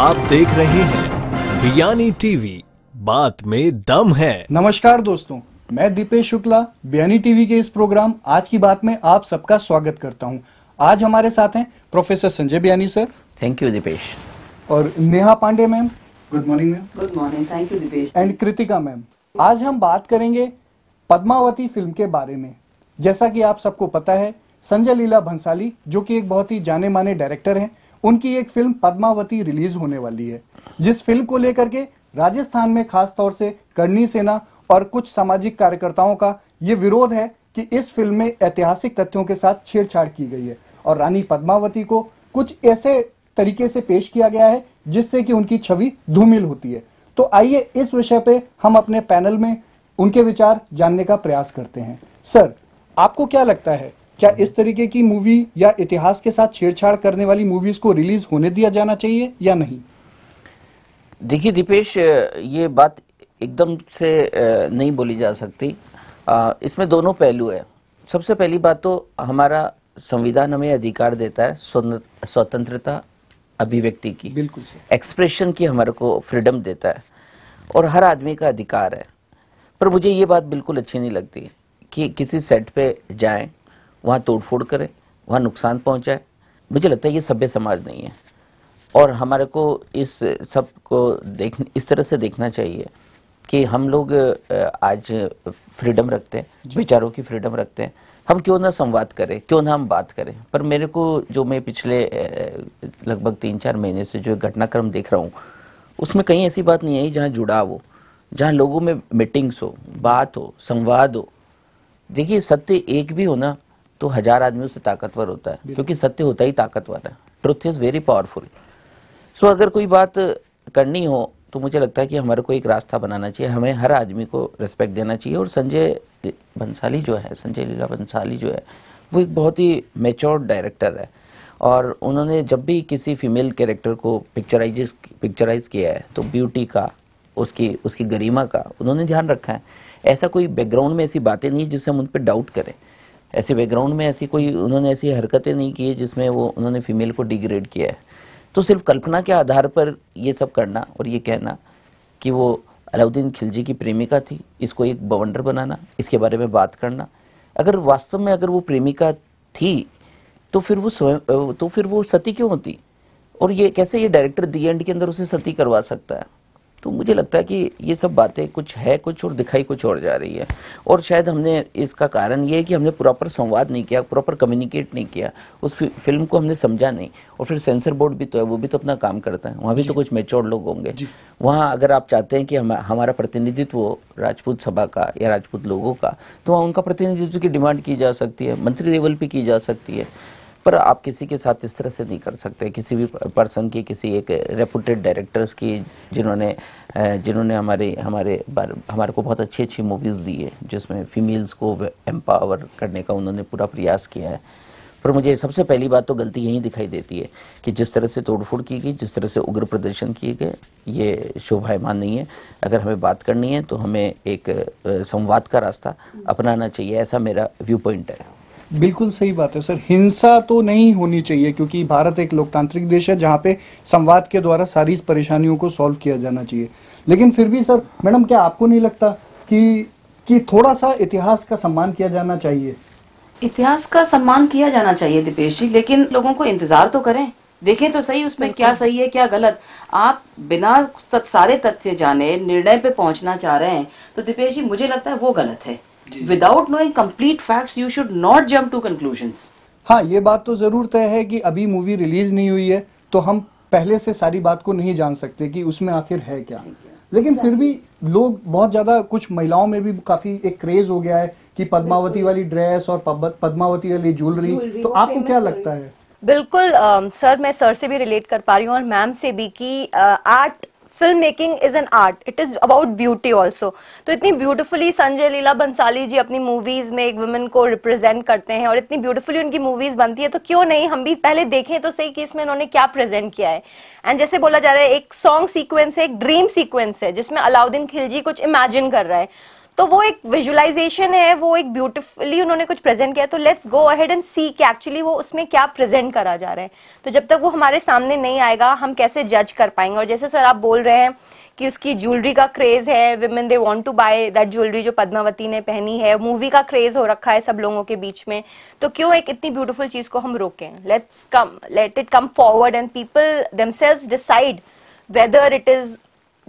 आप देख रहे हैं बियानी टीवी, बात में दम है। नमस्कार दोस्तों, मैं दीपेश शुक्ला बियानी टीवी के इस प्रोग्राम आज की बात में आप सबका स्वागत करता हूं। आज हमारे साथ हैं professor Sanjay Biyani sir. Thank you Deepesh. और Neha Pandey ma'am. Good morning ma'am. Good morning, thank you Deepesh. And Kritika ma'am. आज हम बात करेंगे पद्मावती फिल्म के बारे में। जैसा कि आप सबको पता है, संजय लीला भंसाली जो कि एक बहुत ही जाने माने डायरेक्टर हैं, उनकी एक फिल्म पद्मावती रिलीज होने वाली है, जिस फिल्म को लेकर के राजस्थान में खास तौर से करनी सेना और कुछ सामाजिक कार्यकर्ताओं का ये विरोध है कि इस फिल्म में ऐतिहासिक तथ्यों के साथ छेड़छाड़ की गई है और रानी पद्मावती को कुछ ऐसे तरीके से पेश किया गया है जिससे कि उनकी छवि धूमिल होती है। तो आइए इस विषय पे हम अपने पैनल में उनके विचार जानने का प्रयास करते हैं। सर, आपको क्या लगता है, क्या इस तरीके की मूवी या इतिहास के साथ छेड़छाड़ करने वाली मूवीज को रिलीज होने दिया जाना चाहिए या नहीं? देखिए दीपेश, ये बात एकदम से नहीं बोली जा सकती। इसमें दोनों पहलू है। सबसे पहली बात तो हमारा संविधान हमें अधिकार देता है स्वतंत्रता अभिव्यक्ति की, बिल्कुल एक्सप्रेशन की हमारे को फ्रीडम देता है और हर आदमी का अधिकार है। पर मुझे ये बात बिल्कुल अच्छी नहीं लगती कि किसी सेट पे जाएं, वहाँ तोड़फोड़ करें, वहाँ नुकसान पहुँचाए। मुझे लगता है ये सभ्य समाज नहीं है और हमारे को इस सब को इस तरह से देखना चाहिए कि हम लोग आज फ्रीडम रखते हैं, विचारों की फ्रीडम रखते हैं। हम क्यों ना संवाद करें, क्यों ना हम बात करें। पर मेरे को जो मैं पिछले लगभग 3-4 महीने से जो घटनाक्रम देख रहा हूँ, उसमें कहीं ऐसी बात नहीं आई जहाँ जुड़ाव हो, जहाँ लोगों में मीटिंग्स हो, बात हो, संवाद हो। देखिए, सत्य एक भी हो ना तो 1000 आदमियों से ताकतवर होता है, क्योंकि सत्य होता ही ताकतवर है। Truth is very powerful. So अगर कोई बात करनी हो तो मुझे लगता है कि हमारे को एक रास्ता बनाना चाहिए, हमें हर आदमी को रिस्पेक्ट देना चाहिए। और संजय भंसाली जो है, संजय लीला भंसाली जो है, वो एक बहुत ही मैच्योर डायरेक्टर है और उन्होंने जब भी किसी फीमेल कैरेक्टर को पिक्चराइज किया है तो ब्यूटी का, उसकी गरिमा का उन्होंने ध्यान रखा है। ऐसा कोई बैकग्राउंड में ऐसी बातें नहीं जिससे हम उन पर डाउट करें। ऐसे बैकग्राउंड में उन्होंने ऐसी हरकतें नहीं की है जिसमें उन्होंने फीमेल को डिग्रेड किया है। तो सिर्फ कल्पना के आधार पर ये सब करना और ये कहना कि वो अलाउद्दीन खिलजी की प्रेमिका थी, इसको एक बवंडर बनाना, इसके बारे में बात करना, अगर वास्तव में अगर वो प्रेमिका थी तो फिर वो सती क्यों होती? और ये कैसे ये डायरेक्टर दी एंड के अंदर उसे सती करवा सकता है? तो मुझे लगता है कि ये सब बातें कुछ है कुछ और दिखाई कुछ और जा रही है। और शायद हमने इसका कारण ये है कि हमने प्रॉपर संवाद नहीं किया, प्रॉपर कम्युनिकेट नहीं किया, उस फिल्म को हमने समझा नहीं। और फिर सेंसर बोर्ड भी तो है, वो भी तो अपना काम करता है, वहाँ भी तो कुछ मैच्योर लोग होंगे। वहाँ अगर आप चाहते हैं कि हमारा प्रतिनिधित्व हो राजपूत सभा का या राजपूत लोगों का, तो वहाँ उनका प्रतिनिधित्व की डिमांड की जा सकती है, मंत्री लेवल पर की जा सकती है। पर आप किसी के साथ इस तरह से नहीं कर सकते, किसी भी पर्सन की, किसी एक रेपुटेड डायरेक्टर्स की जिन्होंने हमारे को बहुत अच्छी मूवीज़ दी है, जिसमें फीमेल्स को एम्पावर करने का उन्होंने पूरा प्रयास किया है। पर मुझे सबसे पहली बात तो गलती यही दिखाई देती है कि जिस तरह से तोड़फोड़ की गई, जिस तरह से उग्र प्रदर्शन किए गए, ये शोभायमान नहीं है। अगर हमें बात करनी है तो हमें एक संवाद का रास्ता अपनाना चाहिए, ऐसा मेरा व्यू पॉइंट है। बिल्कुल सही बात है सर, हिंसा तो नहीं होनी चाहिए क्योंकि भारत एक लोकतांत्रिक देश है जहाँ पे संवाद के द्वारा सारी परेशानियों को सॉल्व किया जाना चाहिए। लेकिन फिर भी सर, मैडम, क्या आपको नहीं लगता कि थोड़ा सा इतिहास का सम्मान किया जाना चाहिए? इतिहास का सम्मान किया जाना चाहिए दीपेश जी, लेकिन लोगों को इंतजार तो करें, देखें तो सही उसमें क्या सही है क्या गलत। आप बिना सारे तथ्य जाने निर्णय पे पहुंचना चाह रहे हैं तो दीपेश जी मुझे लगता है वो गलत है। Without knowing complete facts, you should not jump to conclusions. हाँ, ये बात तो जरूर तय है कि अभी मूवी रिलीज नहीं हुई है तो हम पहले से सारी बात को नहीं जान सकते कि उसमें आखिर है क्या। लेकिन फिर भी लोग बहुत ज्यादा, कुछ महिलाओं में भी काफी एक क्रेज हो गया है कि पद्मावती वाली ड्रेस और पद्मावती वाली ज्वेलरी। तो आपको क्या लगता है? बिल्कुल सर, मैं सर से भी रिलेट कर पा रही हूँ और मैम से भी कि art, film making is an art, it is about beauty also. तो इतनी ब्यूटीफुली संजय लीला भंसाली जी अपनी मूवीज में एक वुमेन को रिप्रेजेंट करते हैं और इतनी ब्यूटीफुली उनकी मूवीज बनती है, तो क्यों नहीं हम भी पहले देखें तो सही कि इसमें उन्होंने क्या प्रेजेंट किया है। एंड जैसे बोला जा रहा है, एक सॉन्ग सीक्वेंस है, एक ड्रीम सीक्वेंस है जिसमें अलाउद्दीन खिलजी कुछ इमेजिन कर रहा है, तो वो एक विजुअलाइजेशन है, वो एक ब्यूटीफुली उन्होंने कुछ प्रेजेंट किया, तो लेट्स गो अहेड एंड सी कि एक्चुअली वो उसमें क्या प्रेजेंट करा जा रहा है। तो जब तक वो हमारे सामने नहीं आएगा हम कैसे जज कर पाएंगे। और जैसे सर आप बोल रहे हैं कि उसकी ज्वेलरी का क्रेज है, women they want to buy that jewellery जो पद्मावती ने पहनी है, मूवी का क्रेज हो रखा है सब लोगों के बीच में, तो क्यों एक इतनी ब्यूटीफुल चीज को हम रोकें। Let it come forward and people themselves decide whether it is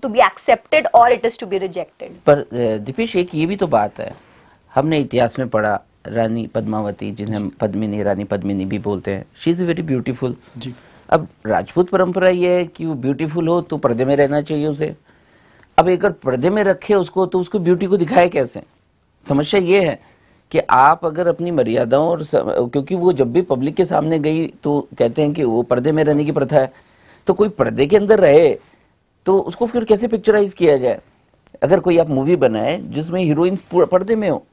to be accepted or it is to be rejected। पर दीपेश एक ये भी तो बात है, हमने इतिहास में पढ़ा रानी पद्मावती, जिन्हें हम पद्मिनी, रानी पद्मिनी भी बोलते हैं, शी इज वेरी ब्यूटीफुल जी। अब राजपूत परंपरा ये है कि वो ब्यूटीफुल हो तो पर्दे में रहना चाहिए उसे। अब अगर पर्दे में रखे उसको तो उसको ब्यूटी को दिखाए कैसे। समस्या ये है कि आप अगर अपनी मर्यादाओं और क्योंकि वो जब भी पब्लिक के सामने गई तो कहते हैं कि वो पर्दे में रहने की प्रथा है, तो कोई पर्दे के अंदर रहे तो उसको फिर कैसे पिक्चराइज किया जाए। अगर कोई आप मूवी बनाए जिसमें हीरोइन पूरा पर्दे में हो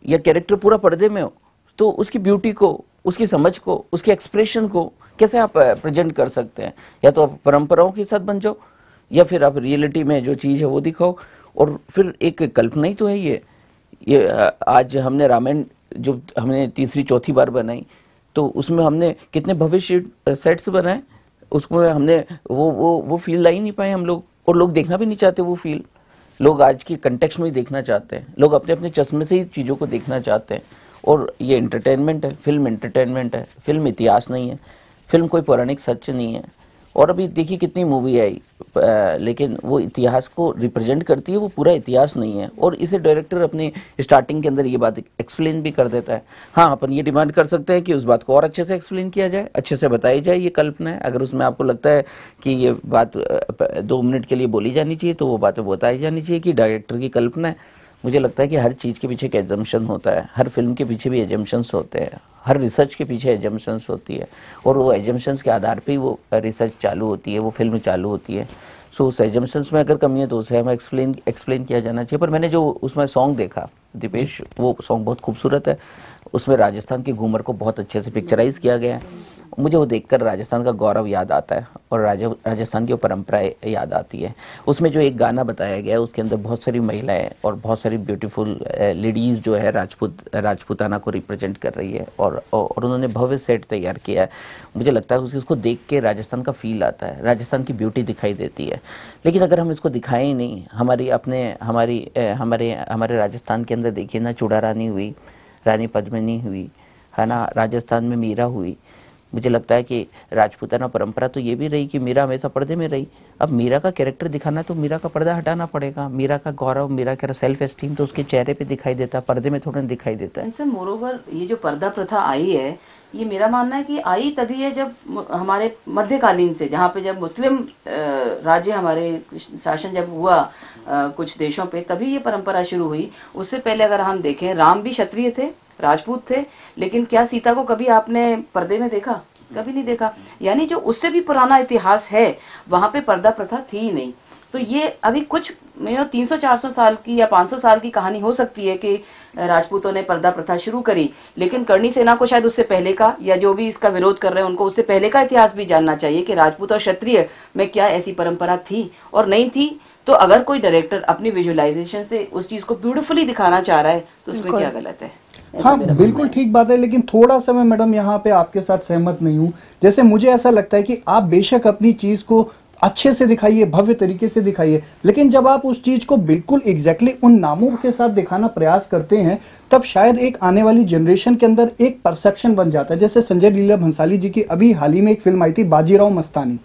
या कैरेक्टर पूरा पर्दे में हो, तो उसकी ब्यूटी को, उसकी समझ को, उसके एक्सप्रेशन को कैसे आप प्रेजेंट कर सकते हैं। या तो आप परंपराओं के साथ बन जाओ या फिर आप रियलिटी में जो चीज़ है वो दिखाओ। और फिर एक कल्पना ही तो है ये आज हमने रामायण जो हमने तीसरी चौथी बार बनाई, तो उसमें हमने कितने भविष्य सेट्स बनाए, उसमें हमने वो फील ला ही नहीं पाए हम लोग, और लोग देखना भी नहीं चाहते वो फील। लोग आज की कंटेक्स्ट में ही देखना चाहते हैं, लोग अपने अपने चश्मे से ही चीज़ों को देखना चाहते हैं। और ये एंटरटेनमेंट है, फिल्म एंटरटेनमेंट है, फिल्म इतिहास नहीं है, फिल्म कोई पौराणिक सच नहीं है। और अभी देखिए कितनी मूवी आई, लेकिन वो इतिहास को रिप्रेजेंट करती है, वो पूरा इतिहास नहीं है। और इसे डायरेक्टर अपनी स्टार्टिंग के अंदर ये बात एक्सप्लेन भी कर देता है। हाँ, अपन ये डिमांड कर सकते हैं कि उस बात को और अच्छे से एक्सप्लेन किया जाए, अच्छे से बताई जाए ये कल्पना है। अगर उसमें आपको लगता है कि ये बात 2 मिनट के लिए बोली जानी चाहिए तो वो बातें बताई जानी चाहिए कि डायरेक्टर की कल्पना है। मुझे लगता है कि हर चीज़ के पीछे एक एजम्पशन होता है, हर फिल्म के पीछे भी एजम्पशंस होते हैं, हर रिसर्च के पीछे एजम्पशंस होती है, और वो एजम्पशंस के आधार पे ही वो रिसर्च चालू होती है, वो फिल्म चालू होती है। सो उस एजम्पशंस में अगर कमी है तो उसे हमें एक्सप्लेन किया जाना चाहिए। पर मैंने जो उसमें सॉन्ग देखा दीपेश, वो सॉन्ग बहुत खूबसूरत है। उसमें राजस्थान के घूमर को बहुत अच्छे से पिक्चराइज किया गया है। मुझे वो देखकर राजस्थान का गौरव याद आता है और राजस्थान की वो परंपराएं याद आती है। उसमें जो एक गाना बताया गया है उसके अंदर बहुत सारी महिलाएं और बहुत सारी ब्यूटीफुल लेडीज़ जो है राजपूताना को रिप्रेजेंट कर रही है, और उन्होंने भव्य सेट तैयार किया है। मुझे लगता है उसको देख के राजस्थान का फील आता है, राजस्थान की ब्यूटी दिखाई देती है। लेकिन अगर हम इसको दिखाएं ही नहीं, हमारे राजस्थान के अंदर देखिए ना, चूड़ा रानी हुई, रानी पद्मिनी हुई, है ना, राजस्थान में मीरा हुई। मुझे लगता है कि राजपूताना परंपरा तो ये भी रही कि मीरा हमेशा पर्दे में रही। अब मीरा का कैरेक्टर दिखाना तो मीरा का पर्दा हटाना पड़ेगा। मीरा का गौरव, मीरा का सेल्फ एस्टीम तो उसके चेहरे पे दिखाई देता है, पर्दे में थोड़ा दिखाई देता है। मोरोवर ये जो पर्दा प्रथा आई है, ये मेरा मानना है कि आई तभी है जब हमारे मध्यकालीन से, जहाँ पे जब मुस्लिम राज्य हमारे शासन जब हुआ कुछ देशों पे, तभी ये परंपरा शुरू हुई। उससे पहले अगर हम देखें, राम भी क्षत्रिय थे, राजपूत थे, लेकिन क्या सीता को कभी आपने पर्दे में देखा? कभी नहीं देखा। यानी जो उससे भी पुराना इतिहास है वहां पे पर्दा प्रथा थी ही नहीं। तो ये अभी कुछ 300-400 साल की या 500 साल की कहानी हो सकती है कि राजपूतों ने पर्दा प्रथा शुरू करी, लेकिन करणी सेना को शायद उससे पहले का, या जो भी इसका विरोध कर रहे हैं उनको उससे पहले का इतिहास भी जानना चाहिए कि राजपूत और क्षत्रिय में क्या ऐसी परंपरा थी और नहीं थी। तो अगर कोई डायरेक्टर अपनी विजुअलाइजेशन से उस चीज को ब्यूटीफुली दिखाना चाह रहा है तो उसमें क्या गलत है? हाँ, बिल्कुल ठीक बात है, लेकिन थोड़ा सा मैं मैडम यहाँ पे आपके साथ सहमत नहीं हूँ। जैसे मुझे ऐसा लगता है कि आप बेशक अपनी चीज को अच्छे से दिखाइए, भव्य तरीके से दिखाइए, लेकिन जब आप उस चीज को बिल्कुल एग्जैक्टली उन नामों के साथ दिखाना प्रयास करते हैं, तब शायद एक आने वाली जनरेशन के अंदर एक परसेप्शन बन जाता है। जैसे संजय लीला भंसाली जी की अभी हाल ही में एक फिल्म आई थी बाजीराव मस्तानी।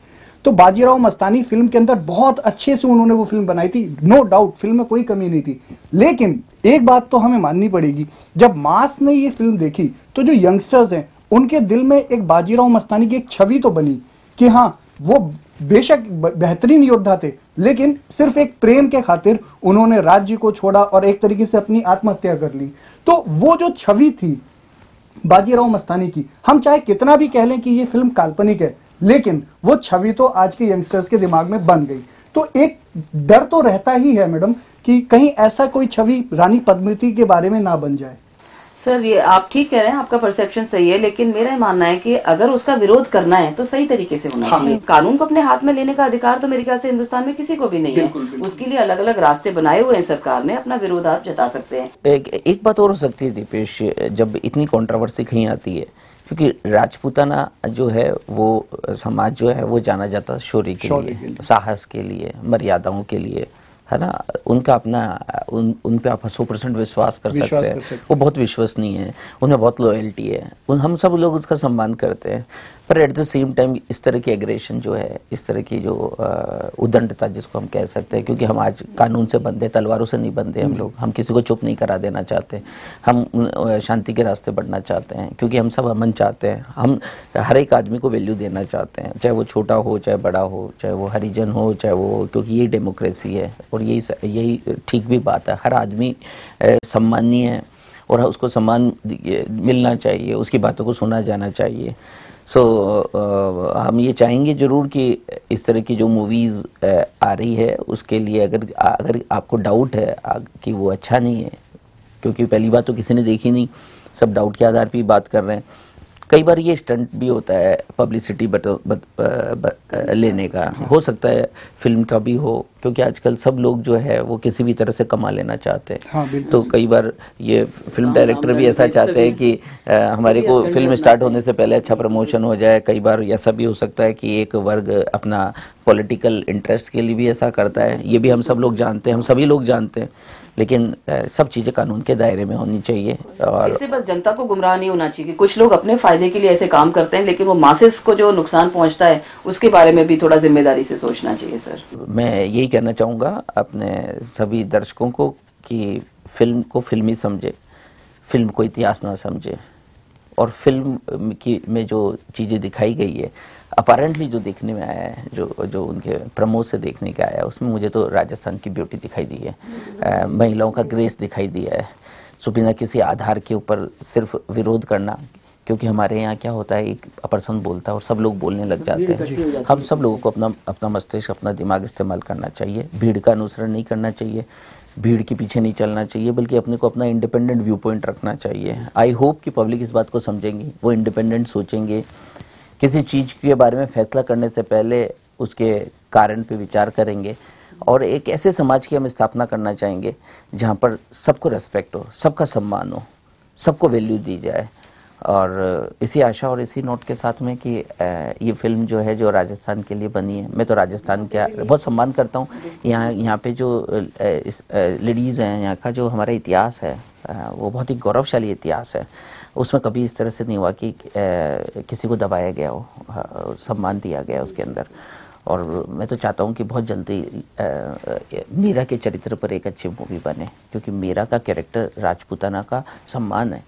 तो बाजीराव मस्तानी फिल्म के अंदर बहुत अच्छे से उन्होंने वो फिल्म बनाई थी, नो डाउट, फिल्म में कोई कमी नहीं थी। लेकिन एक बात तो हमें माननी पड़ेगी, जब मास ने ये फिल्म देखी तो जो यंगस्टर्स हैं उनके दिल में एक बाजीराव मस्तानी की एक छवि तो बनी कि हाँ, वो बेशक बेहतरीन योद्धा थे, लेकिन सिर्फ एक प्रेम के खातिर उन्होंने राज्य को छोड़ा और एक तरीके से अपनी आत्महत्या कर ली। तो वो जो छवि थी बाजीराव मस्तानी की, हम चाहे कितना भी कह लें कि ये फिल्म काल्पनिक है, लेकिन वो छवि तो आज के यंगस्टर्स के दिमाग में बन गई। तो एक डर तो रहता ही है मैडम कि कहीं ऐसा कोई छवि रानी पद्मावती के बारे में ना बन जाए। सर ये आप ठीक कह रहे हैं, आपका परसेप्शन सही है, लेकिन मेरा ये मानना है कि अगर उसका विरोध करना है तो सही तरीके से होना चाहिए। कानून को अपने हाथ में लेने का अधिकार तो मेरे ख्याल से हिंदुस्तान में किसी को भी नहीं है। उसके लिए अलग अलग रास्ते बनाए हुए हैं सरकार ने, अपना विरोध आप जता सकते हैं। एक बात और हो सकती है दीपेश, जब इतनी कंट्रोवर्सी कहीं आती है, क्योंकि राजपूताना जो है वो समाज जो है वो जाना जाता शौर्य के लिए, साहस के लिए, मर्यादाओं के लिए, है ना। उनका अपना उन पे आप 100% विश्वास कर सकते हैं। वो बहुत विश्वसनीय है, उनमें बहुत लॉयल्टी है, हम सब लोग उसका सम्मान करते हैं। पर एट द सेम टाइम इस तरह की एग्रेशन जो है, इस तरह की जो उद्दंडता जिसको हम कह सकते हैं, क्योंकि हम आज कानून से बंधे, तलवारों से नहीं बंधे हम लोग। हम किसी को चुप नहीं करा देना चाहते, हम शांति के रास्ते बढ़ना चाहते हैं, क्योंकि हम सब अमन चाहते हैं। हम हर एक आदमी को वैल्यू देना चाहते हैं, चाहे वो छोटा हो, चाहे बड़ा हो, चाहे वो हरिजन हो, चाहे वो, क्योंकि यही डेमोक्रेसी है और यही ठीक भी बात है। हर आदमी सम्मानीय है और उसको सम्मान मिलना चाहिए, उसकी बातों को सुना जाना चाहिए। हम ये चाहेंगे जरूर कि इस तरह की जो मूवीज़ आ रही है उसके लिए अगर आपको डाउट है कि वो अच्छा नहीं है, क्योंकि पहली बात तो किसी ने देखी नहीं, सब डाउट के आधार पर ही बात कर रहे हैं। कई बार ये स्टंट भी होता है पब्लिसिटी लेने का, हो सकता है फिल्म का भी हो, क्योंकि आजकल सब लोग जो है वो किसी भी तरह से कमा लेना चाहते हैं। हाँ, तो कई बार ये फिल्म डायरेक्टर भी ऐसा चाहते हैं कि हमारे को फिल्म स्टार्ट होने से पहले अच्छा प्रमोशन हो जाए। कई बार ऐसा भी हो सकता है कि एक वर्ग अपना पॉलिटिकल इंटरेस्ट के लिए भी ऐसा करता है, ये भी हम सब लोग जानते हैं, हम सभी लोग जानते हैं। लेकिन सब चीज़ें कानून के दायरे में होनी चाहिए और इससे बस जनता को गुमराह नहीं होना चाहिए कि कुछ लोग अपने फायदे के लिए ऐसे काम करते हैं, लेकिन वो मासेस को जो नुकसान पहुंचता है उसके बारे में भी थोड़ा जिम्मेदारी से सोचना चाहिए। सर मैं यही कहना चाहूँगा अपने सभी दर्शकों को कि फिल्म को फिल्मी समझे, फिल्म को इतिहास ना समझे, और फिल्म में जो चीज़ें दिखाई गई है अपारेंटली जो देखने में आया है, जो उनके प्रमो से देखने का आया है, उसमें मुझे तो राजस्थान की ब्यूटी दिखाई दी है, महिलाओं का ग्रेस दिखाई दिया है। सो बिना किसी आधार के ऊपर सिर्फ विरोध करना, क्योंकि हमारे यहाँ क्या होता है, एक पर्सन बोलता है और सब लोग बोलने लग जाते हैं। हम सब लोगों को अपना मस्तिष्क, अपना दिमाग इस्तेमाल करना चाहिए, भीड़ का अनुसरण नहीं करना चाहिए, भीड़ के पीछे नहीं चलना चाहिए, बल्कि अपने को अपना इंडिपेंडेंट व्यू पॉइंट रखना चाहिए। आई होप कि पब्लिक इस बात को समझेंगी, वो इंडिपेंडेंट सोचेंगे, किसी चीज़ के बारे में फैसला करने से पहले उसके कारण पे विचार करेंगे, और एक ऐसे समाज की हम स्थापना करना चाहेंगे जहाँ पर सबको रेस्पेक्ट हो, सबका सम्मान हो, सबको वैल्यू दी जाए। और इसी आशा और इसी नोट के साथ में कि ये फिल्म जो है जो राजस्थान के लिए बनी है, मैं तो राजस्थान का बहुत सम्मान करता हूँ। यहाँ पे जो लेडीज़ हैं, यहाँ का जो हमारा इतिहास है वो बहुत ही गौरवशाली इतिहास है। उसमें कभी इस तरह से नहीं हुआ कि किसी को दबाया गया हो, सम्मान दिया गया उसके अंदर। और मैं तो चाहता हूँ कि बहुत जल्दी मीरा के चरित्र पर एक अच्छी मूवी बने, क्योंकि मीरा का कैरेक्टर राजपूताना का सम्मान है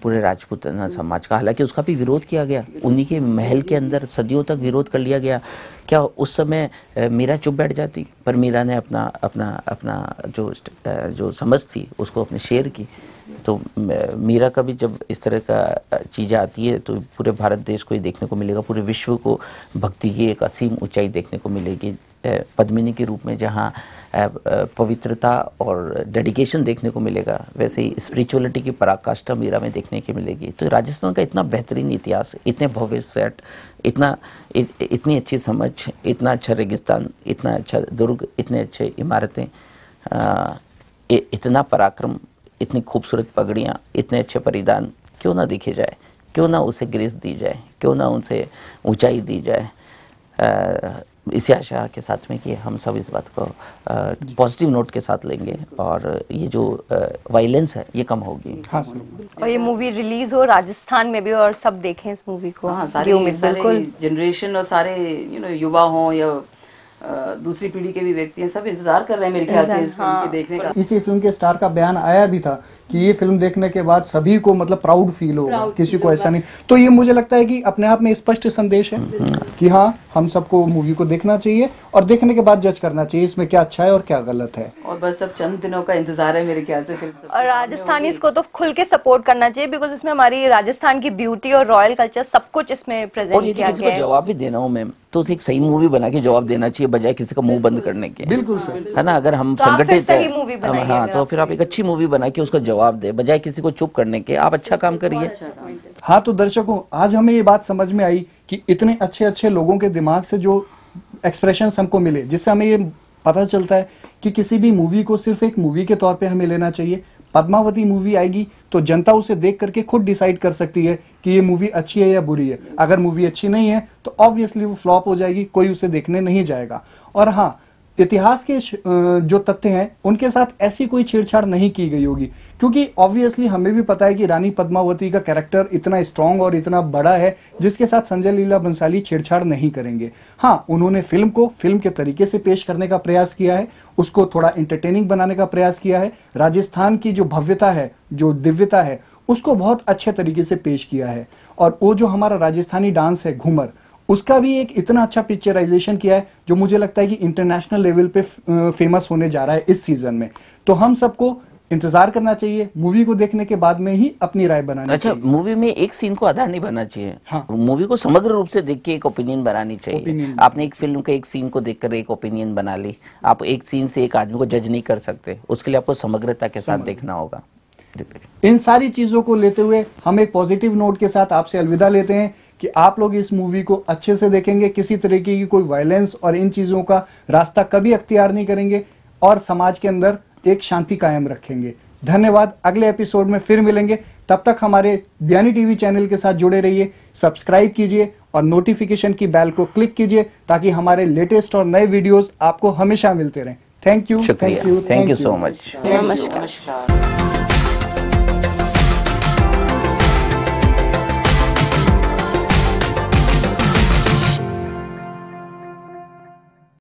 पूरे राजपूताना समाज का। हालांकि उसका भी विरोध किया गया, उन्हीं के महल के अंदर सदियों तक विरोध कर लिया गया। क्या उस समय मीरा चुप बैठ जाती? पर मीरा ने अपना जो समझ थी उसको अपने शेयर की। तो मीरा का भी जब इस तरह का चीज़ें आती है तो पूरे भारत देश को ये देखने को मिलेगा, पूरे विश्व को भक्ति की एक असीम ऊंचाई देखने को मिलेगी। पद्मिनी के रूप में जहाँ पवित्रता और डेडिकेशन देखने को मिलेगा, वैसे ही स्पिरिचुअलिटी की पराकाष्ठा मीरा में देखने की मिलेगी। तो राजस्थान का इतना बेहतरीन इतिहास, इतने भव्य सेट, इतनी अच्छी समझ, इतना अच्छा रेगिस्तान, इतना अच्छा दुर्ग, इतने अच्छे इमारतें, इतना पराक्रम, इतनी खूबसूरत पगड़ियाँ, इतने अच्छे परिधान, क्यों ना दिखे जाए, क्यों ना उसे ग्रेस दी जाए, क्यों ना उनसे ऊंचाई दी जाए। इसी आशा के साथ में कि हम सब इस बात को पॉजिटिव नोट के साथ लेंगे और ये जो वायलेंस है ये कम होगी। हाँ और ये मूवी रिलीज हो राजस्थान में भी और सब देखें इस मूवी को। हाँ, सारे जनरेशन और सारे युवा हों या दूसरी पीढ़ी के भी व्यक्ति हैं, सब इंतजार कर रहे हैं मेरे ख्याल से इस फिल्म के देखने का। इसी फिल्म के स्टार का बयान आया भी था कि ये फिल्म देखने के बाद सभी को मतलब प्राउड फील होगा, किसी को ऐसा नहीं। तो ये मुझे लगता है कि अपने आप में स्पष्ट संदेश है कि हाँ, हम सबको मूवी को देखना चाहिए और देखने के बाद जज करना चाहिए इसमें क्या अच्छा है और क्या गलत है। और बस अब चंद दिनों का इंतजार है मेरे ख्याल से फिल्म। और राजस्थानी इसको तो खुल के सपोर्ट करना चाहिए, बिकॉज इसमें हमारी राजस्थान की ब्यूटी और रॉयल कल्चर सब कुछ इसमें प्रेजेंट किया गया है। जवाब भी देना हूँ मैं, तो उसे एक सही मूवी बना के जवाब देना चाहिए, बजाय किसी का मुंह बंद करने के। बिल्कुल सर। है ना, अगर हम तो आप फिर संगठित सही मूवी बनाइए। हाँ, तो फिर आप एक अच्छी मूवी बना के उसका जवाब दे, बजाय किसी को चुप करने के। आप अच्छा काम करिए। हाँ, तो दर्शकों, आज हमें ये बात समझ में आई कि इतने अच्छे अच्छे लोगों के दिमाग से जो एक्सप्रेशंस हमको मिले, जिससे हमें ये पता चलता है कि किसी भी मूवी को सिर्फ एक मूवी के तौर पे हमें लेना चाहिए। पद्मावती मूवी आएगी तो जनता उसे देख करके खुद डिसाइड कर सकती है कि ये मूवी अच्छी है या बुरी है। अगर मूवी अच्छी नहीं है तो ऑब्वियसली वो फ्लॉप हो जाएगी, कोई उसे देखने नहीं जाएगा। और हाँ, इतिहास के जो तथ्य हैं उनके साथ ऐसी कोई छेड़छाड़ नहीं की गई होगी, क्योंकि ऑब्वियसली हमें भी पता है कि रानी पद्मावती का कैरेक्टर इतना स्ट्रांग और इतना बड़ा है जिसके साथ संजय लीला भंसाली छेड़छाड़ नहीं करेंगे। हाँ, उन्होंने फिल्म को फिल्म के तरीके से पेश करने का प्रयास किया है, उसको थोड़ा एंटरटेनिंग बनाने का प्रयास किया है, राजस्थान की जो भव्यता है, जो दिव्यता है, उसको बहुत अच्छे तरीके से पेश किया है। और वो जो हमारा राजस्थानी डांस है घूमर, उसका भी एक इतना अच्छा पिक्चराइजेशन किया है जो मुझे लगता है कि इंटरनेशनल लेवल पे फेमस होने जा रहा है इस सीजन में। तो हम सबको इंतजार करना चाहिए, मूवी को देखने के बाद में ही अपनी राय बनानी चाहिए। अच्छा, मूवी में एक सीन को आधार नहीं बनना चाहिए। हाँ। मूवी को समग्र रूप से देख के एक ओपिनियन बनानी चाहिए। Opinion। आपने एक फिल्म के एक सीन को देखकर एक ओपिनियन बना ली। आप एक सीन से एक आदमी को जज नहीं कर सकते, उसके लिए आपको समग्रता के साथ देखना होगा। इन सारी चीजों को लेते हुए हम एक पॉजिटिव नोट के साथ आपसे अलविदा लेते हैं कि आप लोग इस मूवी को अच्छे से देखेंगे, किसी तरीके की कोई वायलेंस और इन चीजों का रास्ता कभी अख्तियार नहीं करेंगे और समाज के अंदर एक शांति कायम रखेंगे। धन्यवाद। अगले एपिसोड में फिर मिलेंगे, तब तक हमारे बयानी टीवी चैनल के साथ जुड़े रहिए, सब्सक्राइब कीजिए और नोटिफिकेशन की बेल को क्लिक कीजिए ताकि हमारे लेटेस्ट और नए वीडियोस आपको हमेशा मिलते रहें। थैंक यू, शुक्रिया, थैंक यू सो मच। नमस्कार।